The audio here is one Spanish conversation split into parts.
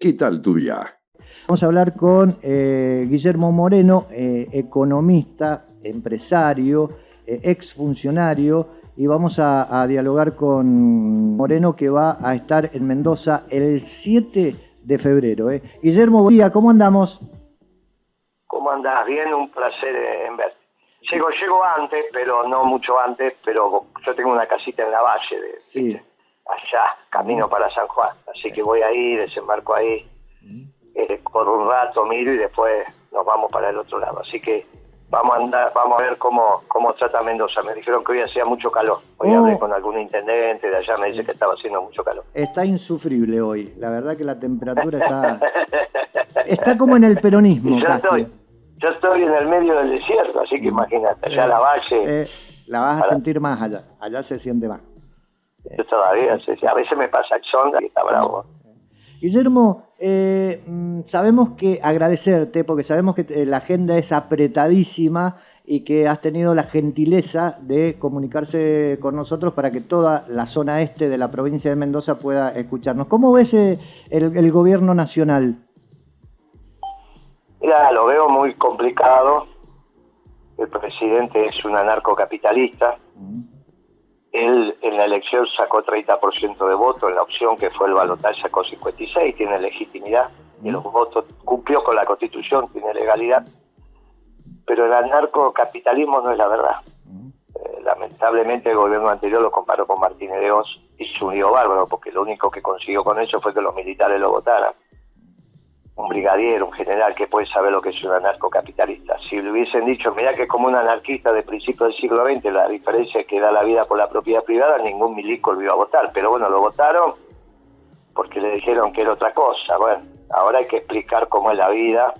¿Qué tal tu día? Vamos a hablar con Guillermo Moreno, economista, empresario, exfuncionario, y vamos a dialogar con Moreno, que va a estar en Mendoza el 7 de febrero. Guillermo, buen día, ¿cómo andamos? ¿Cómo andás? Bien, un placer en verte. Llego antes, pero no mucho antes, pero yo tengo una casita en la Valle, Sí. allá, camino para San Juan. Así que voy ahí, desembarco ahí, por un rato miro y después nos vamos para el otro lado. Así que vamos a ver cómo trata Mendoza. Me dijeron que hoy hacía mucho calor. Hoy hablé con algún intendente de allá, me dice que estaba haciendo mucho calor. Está insufrible hoy. La verdad que la temperatura está como en el peronismo. Y yo estoy en el medio del desierto, así que imagínate, allá la Valle. La vas a sentir más allá se siente más. Yo todavía, a veces me pasa Exxon y está bravo. Guillermo, sabemos que agradecerte, porque sabemos que la agenda es apretadísima y que has tenido la gentileza de comunicarse con nosotros para que toda la zona este de la provincia de Mendoza pueda escucharnos. ¿Cómo ves el gobierno nacional? Mira, lo veo muy complicado. El presidente es un anarcocapitalista. Él en la elección sacó 30% de votos, en la opción que fue el balotaje sacó 56%, tiene legitimidad de los votos, cumplió con la Constitución, tiene legalidad, pero el anarcocapitalismo no es la verdad. Lamentablemente el gobierno anterior lo comparó con Martínez de Oz y se unió bárbaro, porque lo único que consiguió con eso fue que los militares lo votaran. Un brigadier, un general, que puede saber lo que es un anarcocapitalista. Si le hubiesen dicho, mirá que es como un anarquista de principios del siglo XX, la diferencia es que da la vida por la propiedad privada, ningún milico lo iba a votar. Pero bueno, lo votaron porque le dijeron que era otra cosa. Bueno, ahora hay que explicar cómo es la vida.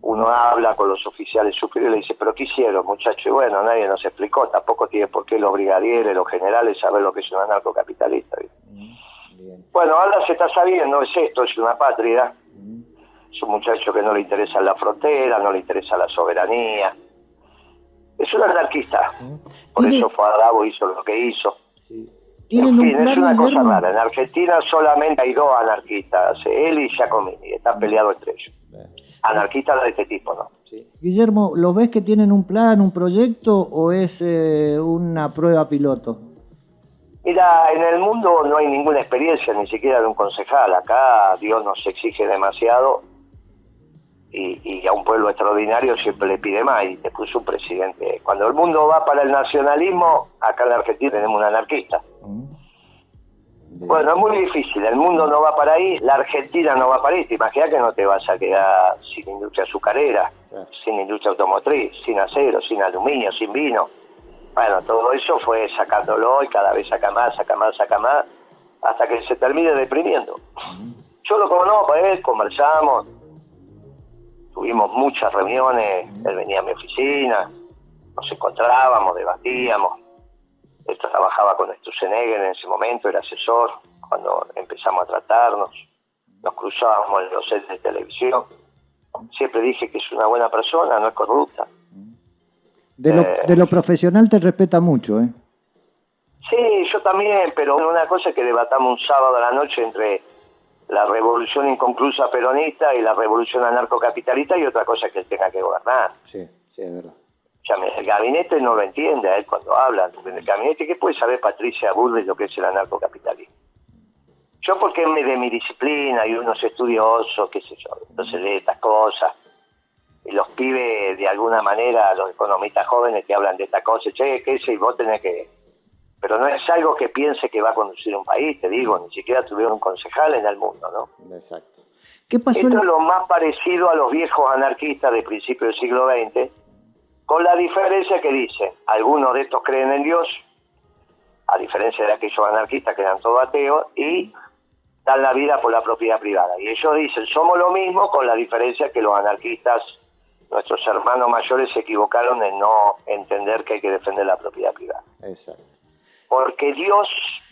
Uno habla con los oficiales superiores y le dice, ¿pero qué hicieron, muchachos? Y bueno, nadie nos explicó. Tampoco tiene por qué los brigadieres, los generales saber lo que es un anarcocapitalista. Bueno, ahora se está sabiendo, es esto, es una patria. Es un muchacho que no le interesa la frontera, no le interesa la soberanía. Es un anarquista. Por eso fue a Davos, hizo lo que hizo. En fin, es una cosa rara. En Argentina solamente hay dos anarquistas, él y Giacomini, están peleados entre ellos. Anarquistas de este tipo, ¿no? Sí. Guillermo, ¿lo ves que tienen un plan, un proyecto o es una prueba piloto? Mira, en el mundo no hay ninguna experiencia, ni siquiera de un concejal. Acá Dios nos exige demasiado y a un pueblo extraordinario siempre le pide más, y te puso un presidente. Cuando el mundo va para el nacionalismo, acá en la Argentina tenemos un anarquista. Bueno, es muy difícil, el mundo no va para ahí, la Argentina no va para ahí. Te imaginas que no te vas a quedar sin industria azucarera, sin industria automotriz, sin acero, sin aluminio, sin vino. Bueno, todo eso fue sacándolo y cada vez saca más, hasta que se termine deprimiendo. Yo lo conozco, conversamos, tuvimos muchas reuniones, él venía a mi oficina, nos encontrábamos, debatíamos. Él trabajaba con Sturzenegger en ese momento, era asesor, cuando empezamos a tratarnos, nos cruzábamos en los sets de televisión. Siempre dije que es una buena persona, no es corrupta. De lo profesional te respeta mucho, ¿eh? Sí, yo también, pero una cosa es que debatamos un sábado a la noche entre la revolución inconclusa peronista y la revolución anarcocapitalista, y otra cosa es que él tenga que gobernar. Sí, es verdad. El gabinete no lo entiende a él cuando hablan. En el gabinete, ¿qué puede saber Patricia Bullrich lo que es el anarcocapitalismo? Yo, porque es de mi disciplina y uno es estudioso, qué sé yo, entonces lee estas cosas. Y los pibes, de alguna manera, los economistas jóvenes que hablan de esta cosa, che, qué sé, vos tenés que... Pero no es algo que piense que va a conducir un país, te digo, ni siquiera tuvieron un concejal en el mundo, ¿no? Exacto. ¿Qué pasó? Esto es lo más parecido a los viejos anarquistas de principios del siglo XX, con la diferencia que dicen, algunos de estos creen en Dios, a diferencia de aquellos anarquistas que eran todos ateos, y dan la vida por la propiedad privada. Y ellos dicen, somos lo mismo, con la diferencia que los anarquistas, nuestros hermanos mayores, se equivocaron en no entender que hay que defender la propiedad privada. Exacto. Porque Dios,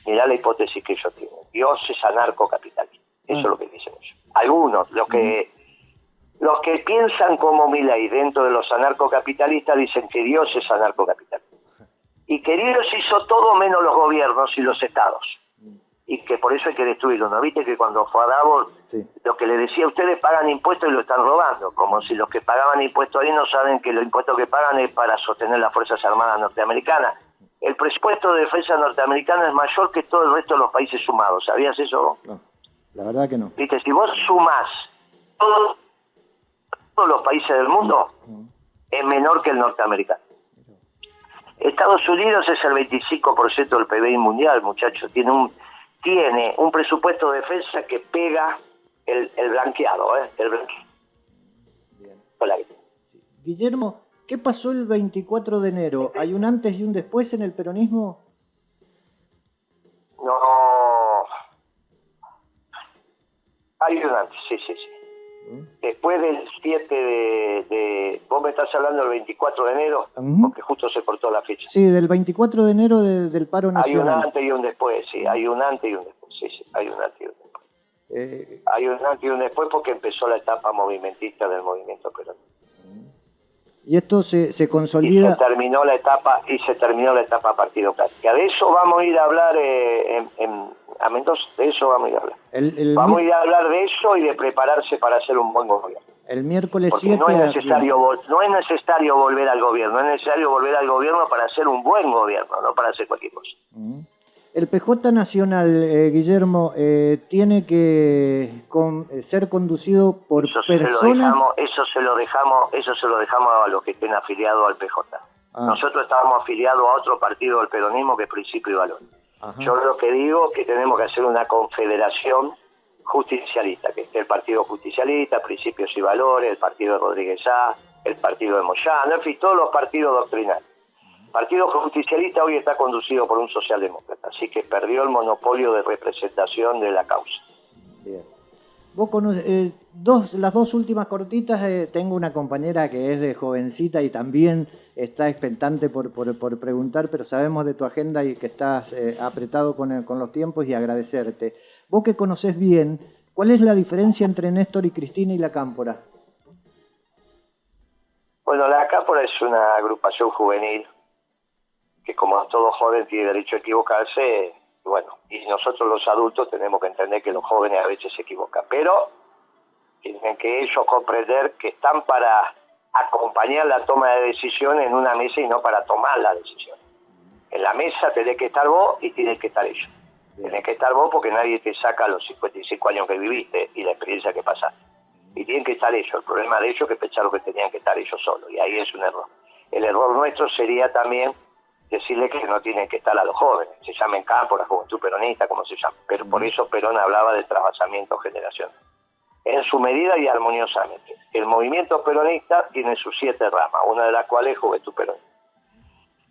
mirá la hipótesis que ellos tienen, Dios es anarcocapitalista. Eso es lo que dicen ellos. Algunos, los que piensan como Milei dentro de los anarcocapitalistas, dicen que Dios es anarcocapitalista. Y que Dios hizo todo menos los gobiernos y los estados. y que por eso hay que destruirlo. ¿No viste que cuando fue a Davos, sí, lo que le decía, ustedes pagan impuestos y lo están robando? Como si los que pagaban impuestos ahí no saben que los impuestos que pagan es para sostener las Fuerzas Armadas norteamericanas. El presupuesto de defensa norteamericana es mayor que todo el resto de los países sumados. ¿Sabías eso? no, la verdad que no. Viste, si vos sumás todos los países del mundo, es menor que el norteamericano. Estados Unidos es el 25% del PBI mundial, muchachos. Tiene un presupuesto de defensa que pega el blanqueado, el blanqueado. Bien. Hola. Guillermo, ¿qué pasó el 24 de enero? ¿Hay un antes y un después en el peronismo? No. Hay un antes, sí. Después del 7 de... Vos me estás hablando del 24 de enero, porque justo se cortó la fecha. Sí, del 24 de enero del paro nacional. Hay un antes y un después, sí. Hay un antes y un después, sí. Hay un antes y un después. Hay un antes y un después porque empezó la etapa movimentista del movimiento peronista. Y esto se consolida... Y se terminó la etapa partidocrática. De eso vamos a ir a hablar a Mendoza, de eso vamos a ir a hablar. Vamos a ir a hablar de eso y de prepararse para hacer un buen gobierno. El miércoles porque 7... no es necesario volver al gobierno, es necesario volver al gobierno para hacer un buen gobierno, no para hacer cualquier cosa. El PJ Nacional, Guillermo, tiene que ser conducido por personas... Eso se lo dejamos a los que estén afiliados al PJ. Nosotros estábamos afiliados a otro partido del peronismo que es Principio y Valor. Yo lo que digo es que tenemos que hacer una confederación justicialista, que esté el Partido Justicialista, Principios y Valores, el Partido de Rodríguez A, el Partido de Moyano, en fin, todos los partidos doctrinales. El Partido Justicialista hoy está conducido por un socialdemócrata, así que perdió el monopolio de representación de la causa. Bien. Vos las dos últimas cortitas, tengo una compañera que es de jovencita y también está expectante por preguntar, pero sabemos de tu agenda y que estás apretado con los tiempos y agradecerte. Vos que conocés bien, ¿cuál es la diferencia entre Néstor y Cristina y la Cámpora? Bueno, la Cámpora es una agrupación juvenil que, como todo joven tiene derecho a equivocarse, bueno, y nosotros los adultos tenemos que entender que los jóvenes a veces se equivocan, pero tienen que ellos comprender que están para acompañar la toma de decisiones en una mesa y no para tomar la decisión. En la mesa tenés que estar vos y tenés que estar ellos. Tenés que estar vos porque nadie te saca los 55 años que viviste y la experiencia que pasaste. Y tienen que estar ellos. El problema de ellos es que pensaron que tenían que estar ellos solos, y ahí es un error. El error nuestro sería también decirle que no tienen que estar a los jóvenes, se llamen Cámpora, Juventud Peronista, como se llama. Pero por eso Perón hablaba del trasvasamiento generacional. En su medida y armoniosamente. El movimiento peronista tiene sus 7 ramas, una de las cuales es Juventud Peronista.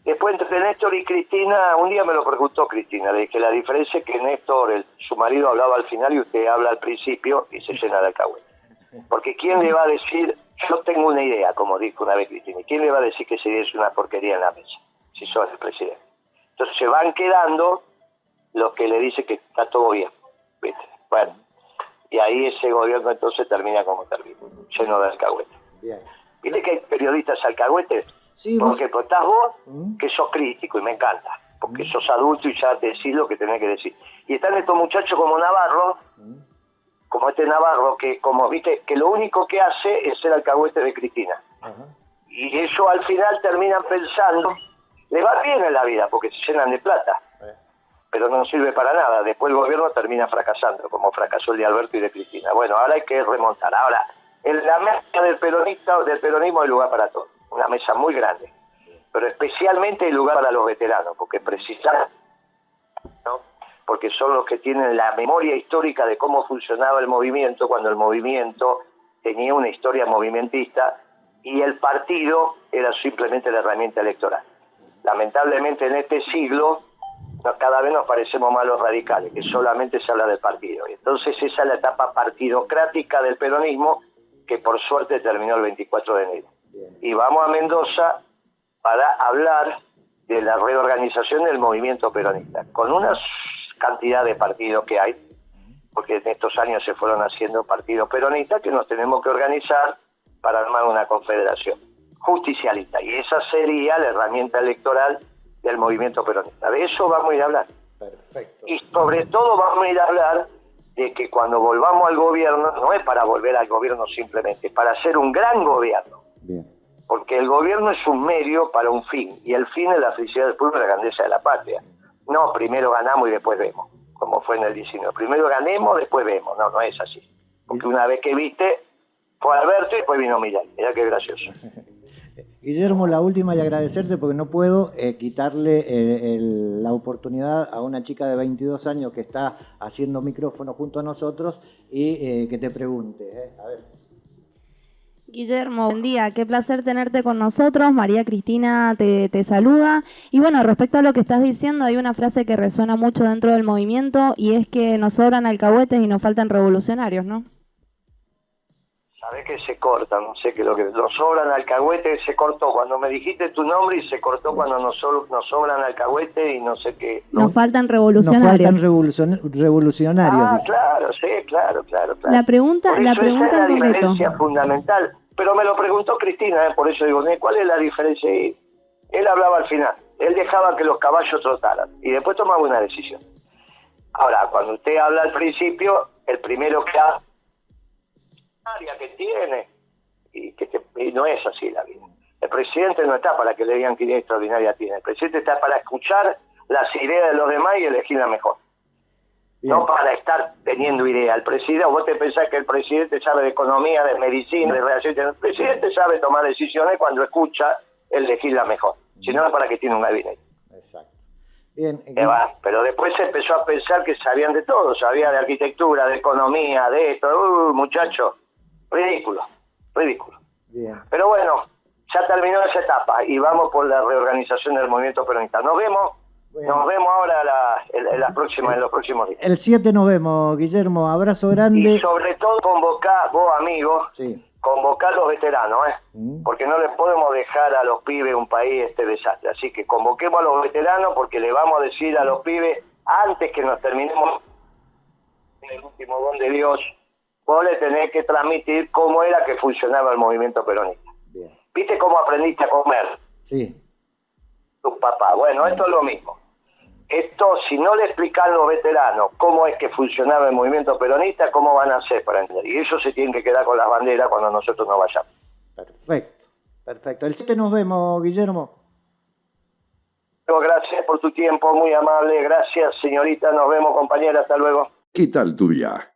Después, entre Néstor y Cristina, un día me lo preguntó Cristina, le dije la diferencia es que Néstor, su marido, hablaba al final y usted habla al principio y se llena de alcahuete. Porque ¿quién le va a decir, yo tengo una idea, como dijo una vez Cristina, ¿quién le va a decir que esa idea es una porquería en la mesa, si sos el presidente? Entonces se van quedando los que le dicen que está todo bien, ¿viste? Bueno, y ahí ese gobierno entonces termina como termina, lleno de alcahuetes. ¿Viste que hay periodistas alcahuetes? Sí, porque estás vos, que sos crítico y me encanta, porque sos adulto y ya decís lo que tenés que decir. Y están estos muchachos como Navarro, como este Navarro, que como viste, que lo único que hace es ser alcahuete de Cristina. Y ellos al final terminan pensando, les va bien en la vida porque se llenan de plata, pero no sirve para nada. Después el gobierno termina fracasando, como fracasó el de Alberto y de Cristina. Bueno, ahora hay que remontar. Ahora, en la mesa del peronismo hay lugar para todo. Una mesa muy grande, pero especialmente hay lugar para los veteranos, porque precisan, ¿no? Porque son los que tienen la memoria histórica de cómo funcionaba el movimiento cuando el movimiento tenía una historia movimentista y el partido era simplemente la herramienta electoral. Lamentablemente en este siglo cada vez nos parecemos más los radicales, que solamente se habla del partido. Y entonces esa es la etapa partidocrática del peronismo que por suerte terminó el 24 de enero. Y vamos a Mendoza para hablar de la reorganización del movimiento peronista, con una cantidad de partidos que hay, porque en estos años se fueron haciendo partidos peronistas que nos tenemos que organizar para armar una confederación justicialista, y esa sería la herramienta electoral del movimiento peronista. De eso vamos a ir a hablar. Perfecto. Y sobre todo vamos a ir a hablar de que cuando volvamos al gobierno, no es para volver al gobierno simplemente, es para hacer un gran gobierno. Bien. Porque el gobierno es un medio para un fin, y el fin es la felicidad del pueblo y la grandeza de la patria. No, primero ganamos y después vemos, como fue en el 19. Primero ganemos, después vemos. No, no es así. Porque una vez que viste, fue Alberto y después vino Milei. Mirá qué gracioso. Guillermo, la última y agradecerte porque no puedo quitarle la oportunidad a una chica de 22 años que está haciendo micrófono junto a nosotros y que te pregunte. A ver. Guillermo, buen día, qué placer tenerte con nosotros. María Cristina te saluda. Y bueno, respecto a lo que estás diciendo, hay una frase que resuena mucho dentro del movimiento y es que nos sobran alcahuetes y nos faltan revolucionarios, ¿no? Sabés que se corta, no sé qué lo que nos sobran alcahuetes, se cortó cuando me dijiste tu nombre y se cortó cuando nos sobran alcahuetes y no sé qué. Nos faltan revolucionarios. Nos faltan revolucionarios. Ah, claro, sí, claro. La pregunta, por eso esa es la en concreto. diferencia fundamental. Pero me lo preguntó Cristina, por eso digo, ¿cuál es la diferencia? Él hablaba al final, él dejaba que los caballos trotaran y después tomaba una decisión. Ahora, cuando usted habla al principio, el primero que habla que tiene y no es así la vida. El presidente no está para que le digan qué idea extraordinaria tiene. El presidente está para escuchar las ideas de los demás y elegir la mejor. Bien. No para estar teniendo idea. El presidente, vos te pensás que el presidente sabe de economía, de medicina, de relaciones. El presidente sabe tomar decisiones cuando escucha elegir la mejor. Si no, es para que tiene un gabinete. Exacto. Bien. Pero después se empezó a pensar que sabían de todo. Sabía de arquitectura, de economía, de esto. Muchachos. Ridículo. Bien. Pero bueno, ya terminó esa etapa y vamos por la reorganización del movimiento peronista. Nos vemos ahora en los próximos días. El 7 nos vemos, Guillermo. Abrazo grande. Y sobre todo convocá, vos amigos, sí. Convocá a los veteranos, porque no les podemos dejar a los pibes un país este desastre. Así que convoquemos a los veteranos porque le vamos a decir a los pibes, antes que nos terminemos en el último don de Dios, vos le tenés que transmitir cómo era que funcionaba el movimiento peronista. Bien. ¿Viste cómo aprendiste a comer? Sí. Tus papás. Bueno, esto es lo mismo. Esto, si no le explican a los veteranos cómo es que funcionaba el movimiento peronista, ¿cómo van a hacer para entender? Y eso se tiene que quedar con las banderas cuando nosotros no vayamos. Perfecto. El 7 nos vemos, Guillermo. Gracias por tu tiempo, muy amable. Gracias, señorita. Nos vemos, compañera. Hasta luego. ¿Qué tal tu día?